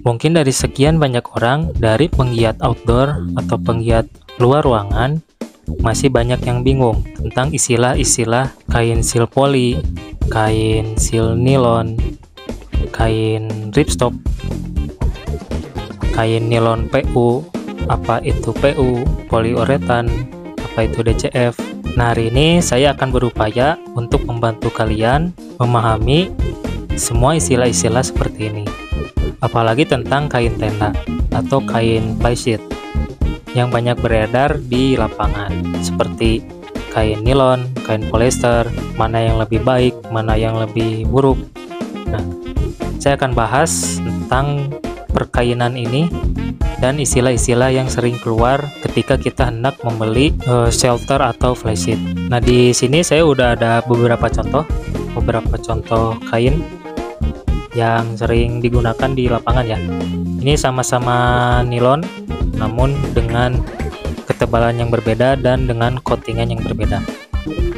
Mungkin dari sekian banyak orang, dari penggiat outdoor atau penggiat luar ruangan, masih banyak yang bingung tentang istilah-istilah kain sil poli, kain sil nilon, kain ripstop, kain nilon PU, apa itu PU, poliuretan, apa itu DCF. Nah, hari ini saya akan berupaya untuk membantu kalian memahami semua istilah-istilah seperti ini. Apalagi tentang kain tenda atau kain flysheet yang banyak beredar di lapangan, seperti kain nilon, kain polyester, mana yang lebih baik, mana yang lebih buruk. Nah, saya akan bahas tentang perkainan ini dan istilah-istilah yang sering keluar ketika kita hendak membeli shelter atau flysheet. Nah, di sini saya udah ada beberapa contoh kain yang sering digunakan di lapangan ya. Ini sama-sama nilon, namun dengan ketebalan yang berbeda dan dengan coatingan yang berbeda.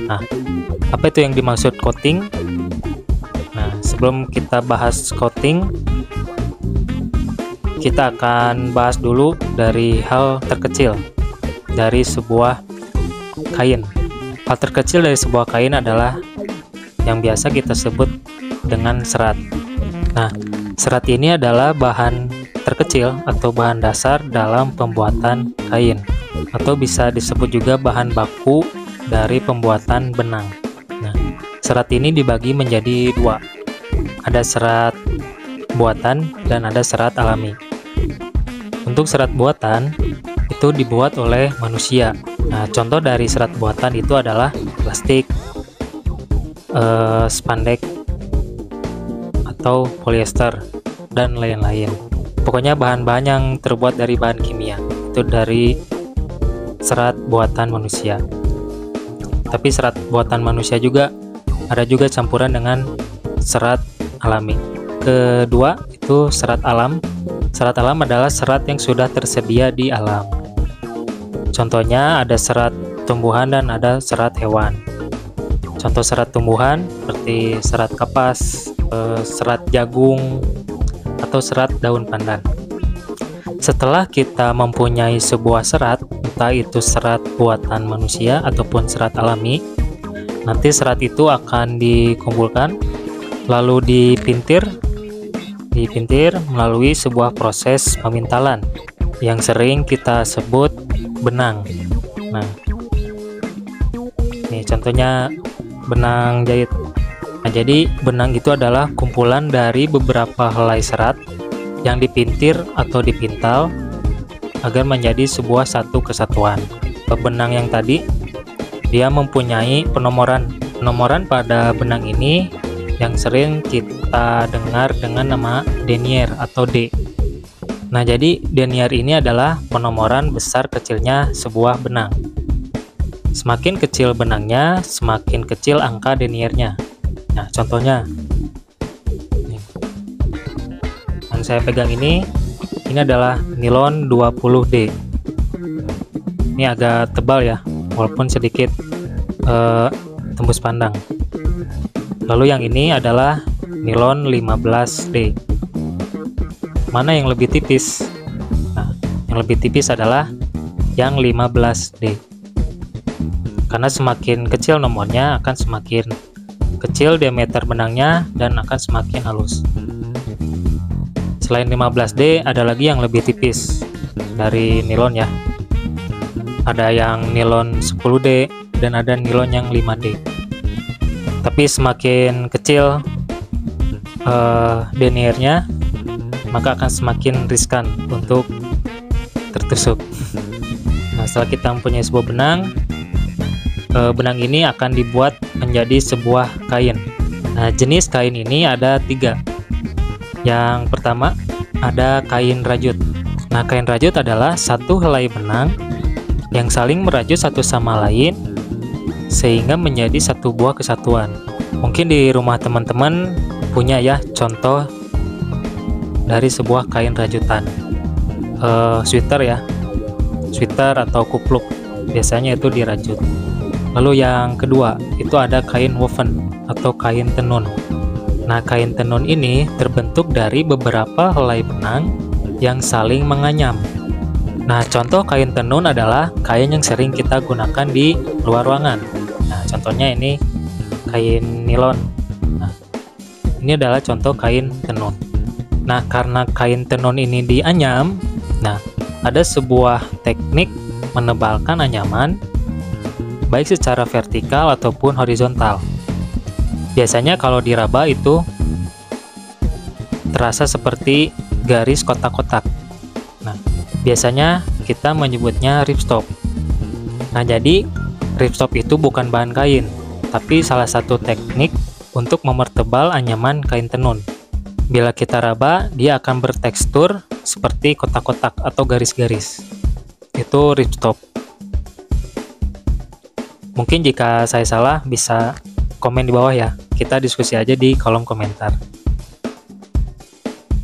Nah, apa itu yang dimaksud coating? Nah, sebelum kita bahas coating, kita akan bahas dulu dari hal terkecil dari sebuah kain. Hal terkecil dari sebuah kain adalah yang biasa kita sebut dengan serat. Nah, serat ini adalah bahan terkecil atau bahan dasar dalam pembuatan kain, atau bisa disebut juga bahan baku dari pembuatan benang. Nah, serat ini dibagi menjadi dua. Ada serat buatan dan ada serat alami. Untuk serat buatan itu dibuat oleh manusia. Nah, contoh dari serat buatan itu adalah plastik, spandek, atau polyester, dan lain-lain. Pokoknya bahan-bahan yang terbuat dari bahan kimia itu dari serat buatan manusia. Tapi serat buatan manusia juga ada juga campuran dengan serat alami. Kedua itu serat alam. Serat alam adalah serat yang sudah tersedia di alam. Contohnya ada serat tumbuhan dan ada serat hewan. Contoh serat tumbuhan seperti serat kapas, serat jagung, atau serat daun pandan. Setelah kita mempunyai sebuah serat, entah itu serat buatan manusia ataupun serat alami, nanti serat itu akan dikumpulkan lalu dipintir melalui sebuah proses pemintalan yang sering kita sebut benang. Nah, ini contohnya benang jahit. Nah, jadi benang itu adalah kumpulan dari beberapa helai serat yang dipintir atau dipintal agar menjadi sebuah satu kesatuan. Benang yang tadi dia mempunyai penomoran. Penomoran pada benang ini yang sering kita dengar dengan nama denier atau D. Nah, jadi denier ini adalah penomoran besar kecilnya sebuah benang. Semakin kecil benangnya, semakin kecil angka deniernya. Nah, contohnya nih, yang saya pegang ini adalah nilon 20D. Ini agak tebal ya, walaupun sedikit tembus pandang. Lalu yang ini adalah nilon 15D. Mana yang lebih tipis? Nah, yang lebih tipis adalah yang 15D. Karena semakin kecil nomornya akan semakin kecil diameter benangnya dan akan semakin halus. Selain 15D ada lagi yang lebih tipis dari nilon ya. Ada yang nilon 10D dan ada nilon yang 5D. Tapi semakin kecil deniernya, maka akan semakin riskan untuk tertusuk. Nah, setelah kita mempunyai sebuah benang, benang ini akan dibuat menjadi sebuah kain. Nah, jenis kain ini ada 3. Yang pertama ada kain rajut. Nah, kain rajut adalah satu helai benang yang saling merajut satu sama lain sehingga menjadi satu buah kesatuan. Mungkin di rumah teman-teman punya ya contoh dari sebuah kain rajutan. Sweater ya, sweater atau kupluk biasanya itu dirajut. Lalu yang kedua itu ada kain woven atau kain tenun. Nah, kain tenun ini terbentuk dari beberapa helai benang yang saling menganyam. Nah, contoh kain tenun adalah kain yang sering kita gunakan di luar ruangan. Nah, contohnya ini kain nilon. Nah, ini adalah contoh kain tenun. Nah, karena kain tenun ini dianyam, nah, ada sebuah teknik menebalkan anyaman baik secara vertikal ataupun horizontal. Biasanya kalau diraba itu terasa seperti garis kotak-kotak. Nah, biasanya kita menyebutnya ripstop. Nah, jadi ripstop itu bukan bahan kain, tapi salah satu teknik untuk mempertebal anyaman kain tenun. Bila kita raba, dia akan bertekstur seperti kotak-kotak atau garis-garis. Itu ripstop. Mungkin jika saya salah bisa komen di bawah ya, kita diskusi aja di kolom komentar.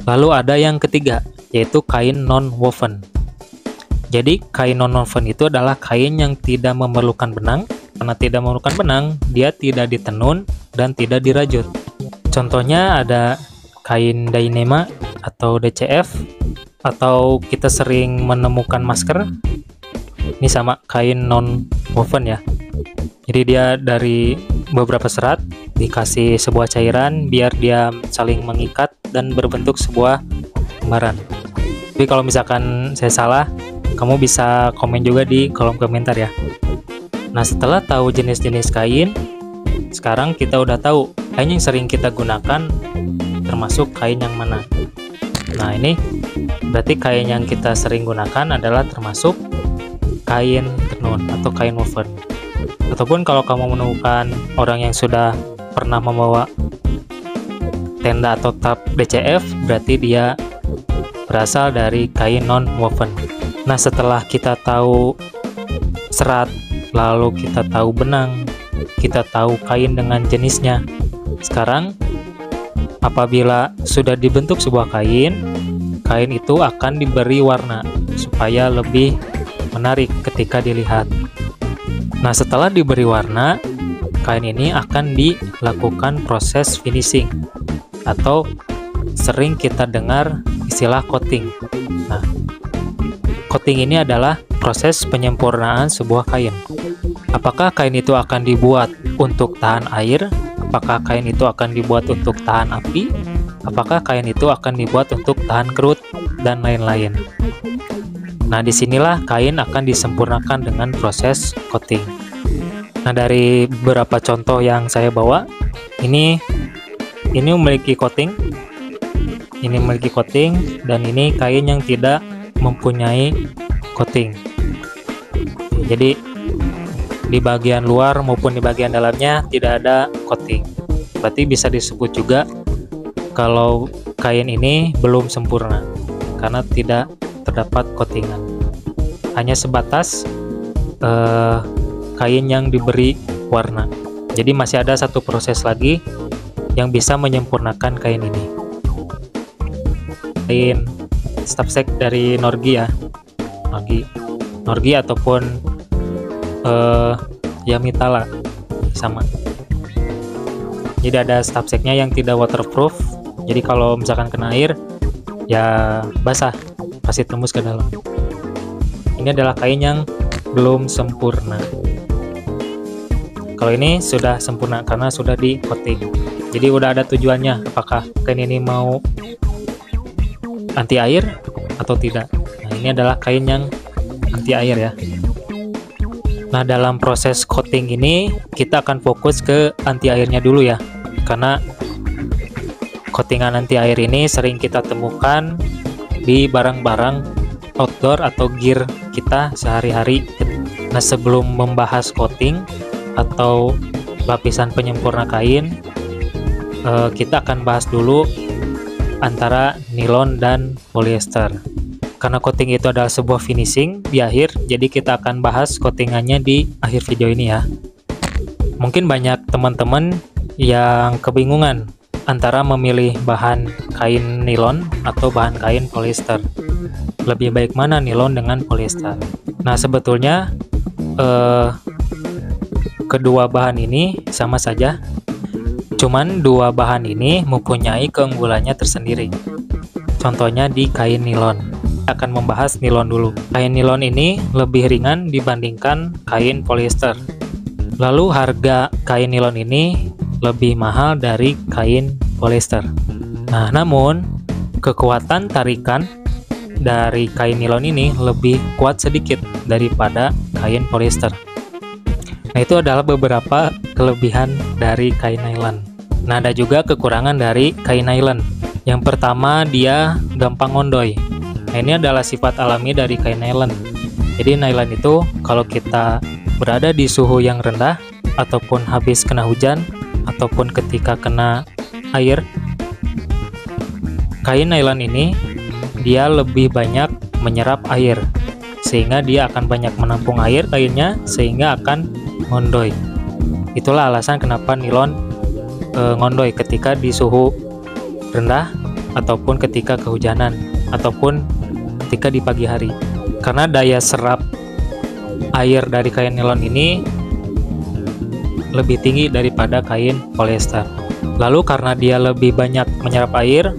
Lalu ada yang ketiga, yaitu kain non-woven. Jadi kain non-woven itu adalah kain yang tidak memerlukan benang. Karena tidak memerlukan benang, dia tidak ditenun dan tidak dirajut. Contohnya ada kain Dyneema atau DCF, atau kita sering menemukan masker. Ini sama kain non-woven ya. Jadi dia dari beberapa serat dikasih sebuah cairan biar dia saling mengikat dan berbentuk sebuah lembaran. Tapi kalau misalkan saya salah, kamu bisa komen juga di kolom komentar ya. Nah, setelah tahu jenis-jenis kain, sekarang kita udah tahu kain yang sering kita gunakan termasuk kain yang mana. Nah, ini berarti kain yang kita sering gunakan adalah termasuk kain tenun atau kain woven. Ataupun kalau kamu menemukan orang yang sudah pernah membawa tenda atau tap DCF, berarti dia berasal dari kain non-woven. Nah, setelah kita tahu serat, lalu kita tahu benang, kita tahu kain dengan jenisnya. Sekarang, apabila sudah dibentuk sebuah kain, kain itu akan diberi warna supaya lebih menarik ketika dilihat. Nah, setelah diberi warna, kain ini akan dilakukan proses finishing atau sering kita dengar istilah coating. Nah, coating ini adalah proses penyempurnaan sebuah kain. Apakah kain itu akan dibuat untuk tahan air? Apakah kain itu akan dibuat untuk tahan api? Apakah kain itu akan dibuat untuk tahan kerut dan lain-lain? Nah, disinilah kain akan disempurnakan dengan proses coating. Nah, dari beberapa contoh yang saya bawa, ini memiliki coating, ini memiliki coating, dan ini kain yang tidak mempunyai coating. Jadi di bagian luar maupun di bagian dalamnya tidak ada coating. Berarti bisa disebut juga kalau kain ini belum sempurna karena tidak terdapat coatingan. Hanya sebatas kain yang diberi warna. Jadi masih ada satu proses lagi yang bisa menyempurnakan kain ini. Kain stapsek dari Norgi ya, Norgi ataupun Yamitala sama. Jadi ada stapseknya yang tidak waterproof. Jadi kalau misalkan kena air ya basah, pasti tembus ke dalam. Ini adalah kain yang belum sempurna. Kalau ini sudah sempurna karena sudah di coating. Jadi udah ada tujuannya, apakah kain ini mau anti air atau tidak. Nah, ini adalah kain yang anti air ya. Nah, dalam proses coating ini kita akan fokus ke anti airnya dulu ya, karena coatingan anti air ini sering kita temukan di barang-barang outdoor atau gear kita sehari-hari. Nah, sebelum membahas coating atau lapisan penyempurna kain, kita akan bahas dulu antara nilon dan polyester. Karena coating itu adalah sebuah finishing di akhir, jadi kita akan bahas coatingannya di akhir video ini ya. Mungkin banyak teman-teman yang kebingungan antara memilih bahan kain nilon atau bahan kain polyester. Lebih baik mana nilon dengan polyester? Nah, sebetulnya kedua bahan ini sama saja. Cuman dua bahan ini mempunyai keunggulannya tersendiri. Contohnya di kain nilon. Kita akan membahas nilon dulu. Kain nilon ini lebih ringan dibandingkan kain polyester. Lalu harga kain nilon ini lebih mahal dari kain polyester. Nah, namun kekuatan tarikan dari kain nilon ini lebih kuat sedikit daripada kain polyester. Nah, itu adalah beberapa kelebihan dari kain nylon. Nah, ada juga kekurangan dari kain nylon. Yang pertama, dia gampang ngondoy. Nah, ini adalah sifat alami dari kain nylon. Jadi nylon itu kalau kita berada di suhu yang rendah, ataupun habis kena hujan, ataupun ketika kena air, kain nylon ini dia lebih banyak menyerap air, sehingga dia akan banyak menampung air kainnya, sehingga akan ngondoy. Itulah alasan kenapa nilon ngondoy ketika di suhu rendah, ataupun ketika kehujanan, ataupun ketika di pagi hari. Karena daya serap air dari kain nilon ini lebih tinggi daripada kain polyester. Lalu karena dia lebih banyak menyerap air,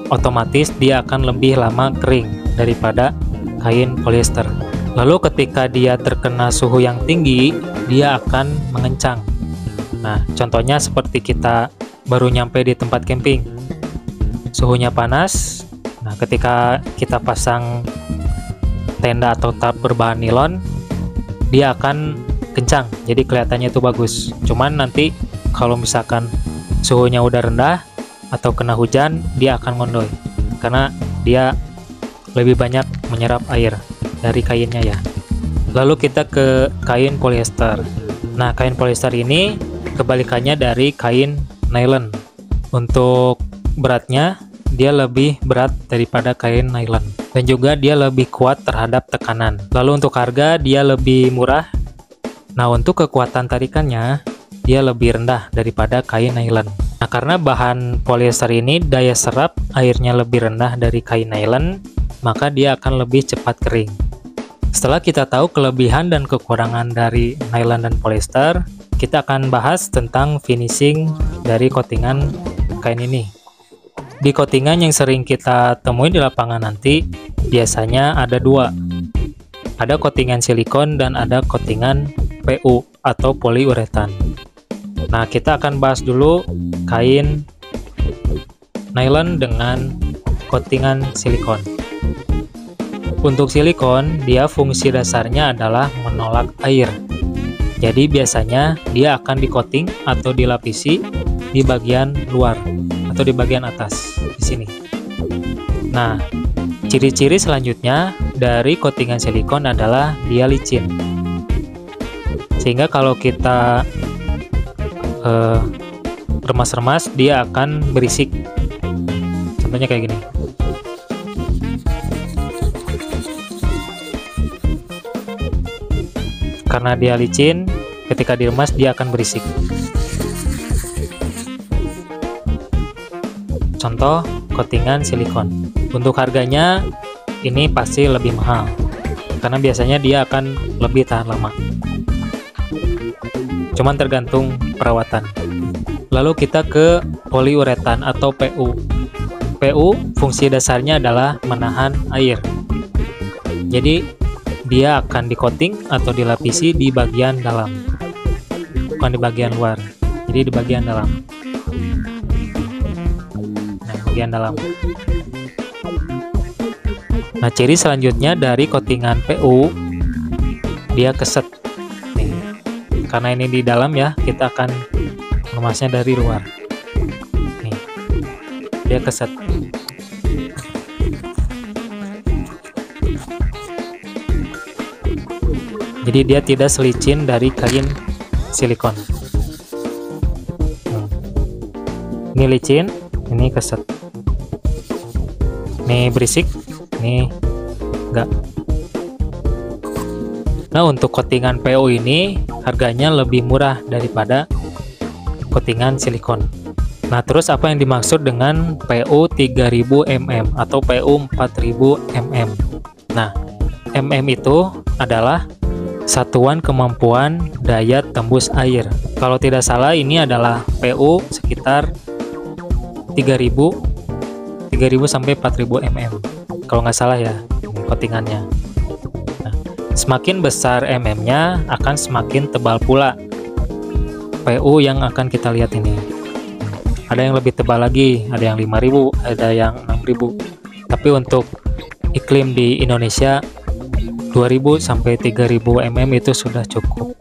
otomatis dia akan lebih lama kering daripada kain polyester. Lalu ketika dia terkena suhu yang tinggi, dia akan mengencang. Nah, contohnya seperti kita baru nyampe di tempat camping. Suhunya panas. Nah, ketika kita pasang tenda atau tarp berbahan nilon, dia akan kencang, jadi kelihatannya itu bagus. Cuman nanti kalau misalkan suhunya udah rendah atau kena hujan, dia akan ngondoy karena dia lebih banyak menyerap air dari kainnya ya. Lalu kita ke kain polyester. Nah, kain polyester ini kebalikannya dari kain nylon. Untuk beratnya, dia lebih berat daripada kain nylon, dan juga dia lebih kuat terhadap tekanan. Lalu untuk harga, dia lebih murah. Nah, untuk kekuatan tarikannya, dia lebih rendah daripada kain nylon. Nah, karena bahan polyester ini daya serap airnya lebih rendah dari kain nylon, maka dia akan lebih cepat kering. Setelah kita tahu kelebihan dan kekurangan dari nylon dan polyester, kita akan bahas tentang finishing dari coatingan kain ini. Di coatingan yang sering kita temui di lapangan nanti, biasanya ada dua. Ada coatingan silikon dan ada coatingan PU atau poliuretan. Nah, kita akan bahas dulu kain nylon dengan coatingan silikon. Untuk silikon, dia fungsi dasarnya adalah menolak air. Jadi biasanya dia akan di-coating atau dilapisi di bagian luar atau di bagian atas di sini. Nah, ciri-ciri selanjutnya dari coatingan silikon adalah dia licin. Sehingga kalau kita remas-remas, dia akan berisik. Contohnya kayak gini. Karena dia licin, ketika diremas dia akan berisik. Contoh coatingan silikon. Untuk harganya ini pasti lebih mahal, karena biasanya dia akan lebih tahan lama. Cuman tergantung perawatan. Lalu kita ke poliuretan atau PU. PU fungsi dasarnya adalah menahan air. Jadi dia akan di-coating atau dilapisi di bagian dalam, bukan di bagian luar. Jadi di bagian dalam. Nah, bagian dalam. Nah, ciri selanjutnya dari coatingan PU, dia keset. Nih, karena ini di dalam ya, kita akan mengemasnya dari luar. Nih, dia keset. Jadi dia tidak selicin dari kain silikon. Ini licin, ini keset. Ini berisik, ini enggak. Nah, untuk coatingan PU ini harganya lebih murah daripada coatingan silikon. Nah, terus apa yang dimaksud dengan PU 3000 mm atau PU 4000 mm? Nah, mm itu adalah satuan kemampuan daya tembus air. Kalau tidak salah ini adalah PU sekitar 3000 sampai 4000 mm. Kalau nggak salah ya, ini coatingannya. Nah, semakin besar mm-nya akan semakin tebal pula PU yang akan kita lihat ini. Ada yang lebih tebal lagi, ada yang 5000, ada yang 6000. Tapi untuk iklim di Indonesia 2000 sampai 3000 mm itu sudah cukup.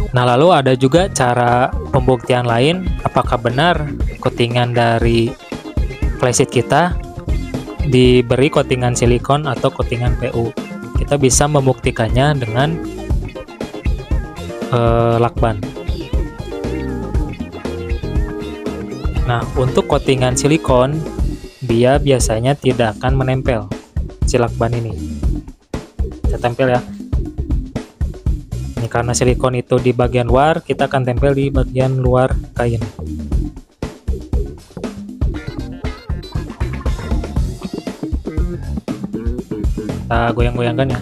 Nah, lalu ada juga cara pembuktian lain apakah benar coatingan dari flysheet kita diberi coatingan silikon atau coatingan PU. Kita bisa membuktikannya dengan lakban. Nah, untuk coatingan silikon dia biasanya tidak akan menempel si lakban ini. Kita tempel ya. Ini karena silikon itu di bagian luar, kita akan tempel di bagian luar kain. Kita goyang-goyangkan ya.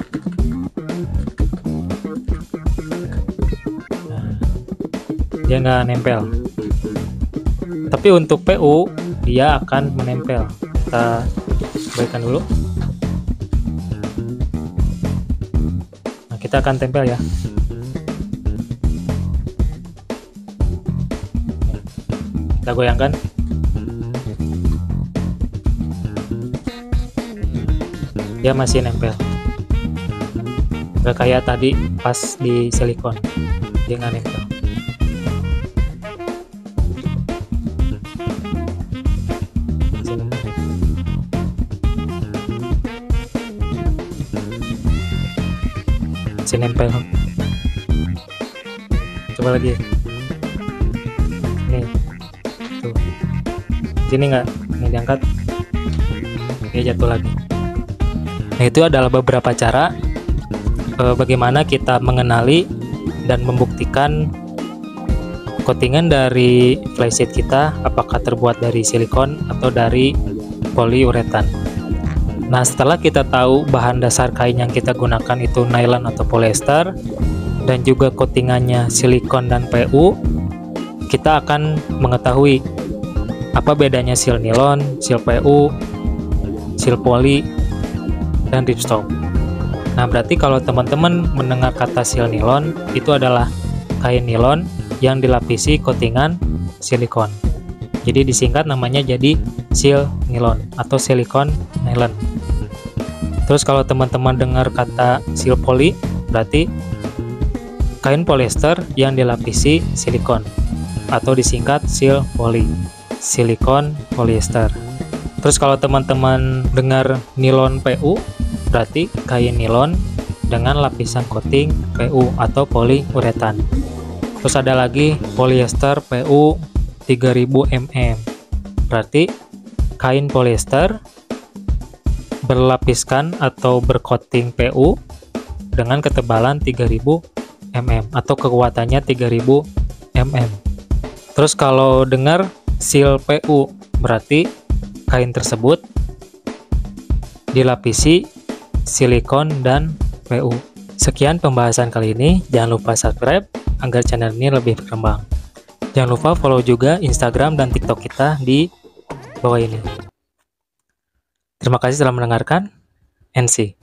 Nah, dia nggak nempel. Tapi untuk PU dia akan menempel. Kita berikan dulu. Nah, kita akan tempel ya. Kita goyangkan. Dia masih nempel. Gak kayak tadi pas di silikon, dia nggak nempel. Masih nempel. Coba lagi. Nih. Tuh. Sini nggak? Ini diangkat. Dia jatuh lagi. Nah, itu adalah beberapa cara bagaimana kita mengenali dan membuktikan coatingan dari flysheet kita apakah terbuat dari silikon atau dari poliuretan. Nah, setelah kita tahu bahan dasar kain yang kita gunakan itu nilon atau polyester dan juga coatingannya silikon dan PU, kita akan mengetahui apa bedanya seal nilon, seal PU, seal poly, dan ripstop. Nah, berarti kalau teman-teman mendengar kata seal nilon, itu adalah kain nilon yang dilapisi coatingan silikon. Jadi disingkat namanya jadi seal nilon atau silikon nylon. Terus kalau teman-teman dengar kata seal poly, berarti kain polyester yang dilapisi silikon atau disingkat seal poly, silikon polyester. Terus kalau teman-teman dengar nilon PU, berarti kain nilon dengan lapisan coating PU atau poliuretan. Terus ada lagi polyester PU 3000 mm. Berarti kain polyester berlapiskan atau bercoating PU dengan ketebalan 3000 mm atau kekuatannya 3000 mm. Terus kalau dengar seal PU, berarti kain tersebut dilapisi silikon dan PU. Sekian pembahasan kali ini. Jangan lupa subscribe agar channel ini lebih berkembang. Jangan lupa follow juga Instagram dan TikTok kita di bawah ini. Terima kasih telah mendengarkan. NC.